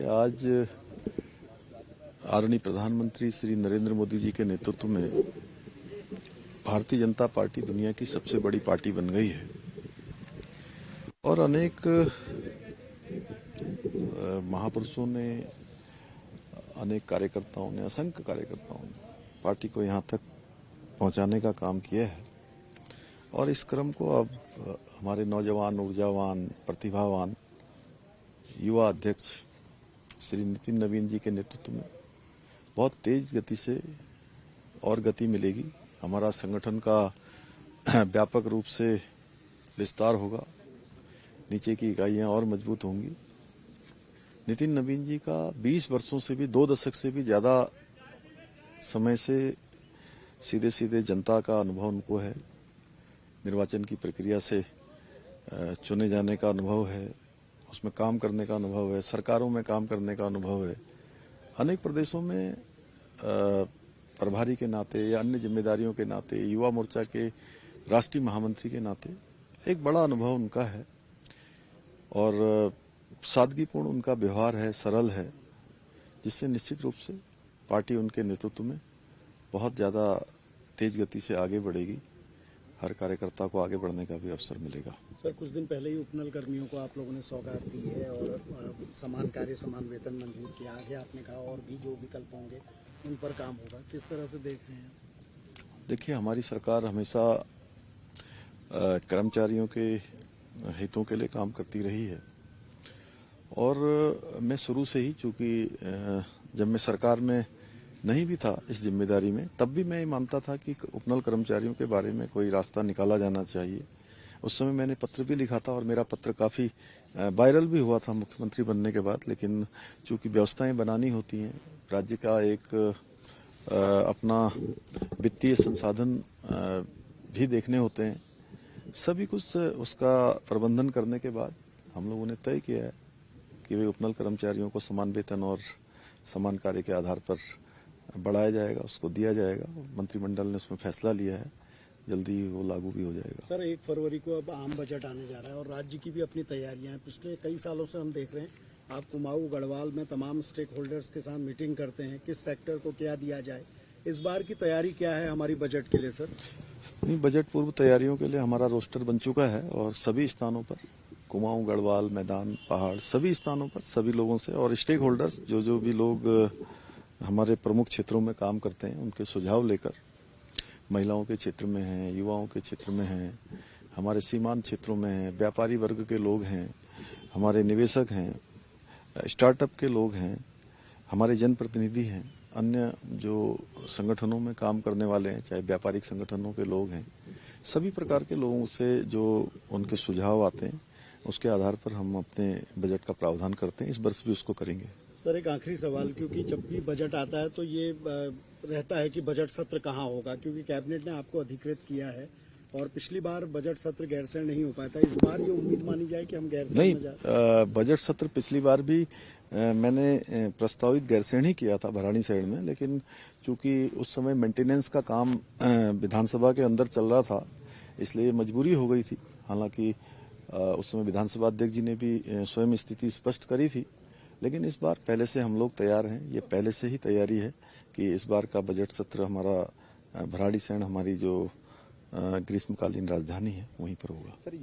आज आदरणीय प्रधानमंत्री श्री नरेंद्र मोदी जी के नेतृत्व में भारतीय जनता पार्टी दुनिया की सबसे बड़ी पार्टी बन गई है और अनेक महापुरुषों ने, अनेक कार्यकर्ताओं ने, असंख्य कार्यकर्ताओं ने पार्टी को यहां तक पहुंचाने का काम किया है। और इस क्रम को अब हमारे नौजवान, ऊर्जावान, प्रतिभावान युवा अध्यक्ष श्री नितिन नवीन जी के नेतृत्व में बहुत तेज गति से और गति मिलेगी। हमारा संगठन का व्यापक रूप से विस्तार होगा, नीचे की इकाइयां और मजबूत होंगी। नितिन नवीन जी का 20 वर्षों से भी, 2 दशक से भी ज्यादा समय से सीधे सीधे जनता का अनुभव उनको है, निर्वाचन की प्रक्रिया से चुने जाने का अनुभव है, उसमें काम करने का अनुभव है, सरकारों में काम करने का अनुभव है। अनेक प्रदेशों में प्रभारी के नाते या अन्य जिम्मेदारियों के नाते, युवा मोर्चा के राष्ट्रीय महामंत्री के नाते एक बड़ा अनुभव उनका है और सादगीपूर्ण उनका व्यवहार है, सरल है, जिससे निश्चित रूप से पार्टी उनके नेतृत्व में बहुत ज्यादा तेज गति से आगे बढ़ेगी। हर कार्यकर्ता को आगे बढ़ने का भी अवसर मिलेगा। सर, कुछ दिन पहले ही उपनल कर्मियों को आप लोगों ने सौगात दी है और समान कार्य समान वेतन मंजूर किया। आगे आपने कहा और भी जो विकल्प होंगे उन पर काम होगा, किस तरह से देख रहे हैं? देखिए, हमारी सरकार हमेशा कर्मचारियों के हितों के लिए काम करती रही है और मैं शुरू से ही, चूंकि जब मैं सरकार में नहीं भी था इस जिम्मेदारी में, तब भी मैं मानता था कि उपनल कर्मचारियों के बारे में कोई रास्ता निकाला जाना चाहिए। उस समय मैंने पत्र भी लिखा था और मेरा पत्र काफी वायरल भी हुआ था मुख्यमंत्री बनने के बाद। लेकिन चूंकि व्यवस्थाएं बनानी होती हैं, राज्य का एक अपना वित्तीय संसाधन भी देखने होते हैं, सभी कुछ उसका प्रबंधन करने के बाद हम लोगों ने तय किया है कि वे उपनल कर्मचारियों को समान वेतन और समान कार्य के आधार पर बढ़ाया जाएगा, उसको दिया जाएगा। मंत्रिमंडल ने उसमें फैसला लिया है, जल्दी वो लागू भी हो जाएगा। सर, 1 फरवरी को अब आम बजट आने जा रहा है और राज्य की भी अपनी तैयारियां हैं। पिछले कई सालों से हम देख रहे हैं आप कुमाऊं, गढ़वाल में तमाम स्टेक होल्डर्स के साथ मीटिंग करते हैं, किस सेक्टर को क्या दिया जाए। इस बार की तैयारी क्या है हमारी बजट के लिए? सर, नहीं, बजट पूर्व तैयारियों के लिए हमारा रोस्टर बन चुका है और सभी स्थानों पर, कुमाऊं, गढ़वाल, मैदान, पहाड़, सभी स्थानों पर सभी लोगों से और स्टेक होल्डर्स जो भी लोग हमारे प्रमुख क्षेत्रों में काम करते हैं, उनके सुझाव लेकर, महिलाओं के क्षेत्र में हैं, युवाओं के क्षेत्र में हैं, हमारे सीमांत क्षेत्रों में हैं, व्यापारी वर्ग के लोग हैं, हमारे निवेशक हैं, स्टार्टअप के लोग हैं, हमारे जनप्रतिनिधि हैं, अन्य जो संगठनों में काम करने वाले हैं, चाहे व्यापारिक संगठनों के लोग हैं, सभी प्रकार के लोगों से जो उनके सुझाव आते हैं, उसके आधार पर हम अपने बजट का प्रावधान करते हैं। इस वर्ष भी उसको करेंगे। सर, एक आखिरी सवाल, क्योंकि जब भी बजट आता है तो ये रहता है कि बजट सत्र कहाँ होगा, क्योंकि कैबिनेट ने आपको अधिकृत किया है और पिछली बार बजट सत्र गैरसैंण नहीं हो पाया था। इस बार ये उम्मीद मानी जाए कि हम गैरसैंण में जाए? बजट सत्र पिछली बार भी मैंने प्रस्तावित गैरसैंण ही किया था, भराड़ीसैंण में, लेकिन चूंकि उस समय मेंटेनेंस का काम विधानसभा के अंदर चल रहा था, इसलिए मजबूरी हो गई थी। हालांकि उस समय विधानसभा अध्यक्ष जी ने भी स्वयं स्थिति स्पष्ट करी थी, लेकिन इस बार पहले से हम लोग तैयार हैं। ये पहले से ही तैयारी है कि इस बार का बजट सत्र हमारा भराड़ीसैंण, हमारी जो ग्रीष्मकालीन राजधानी है, वहीं पर होगा।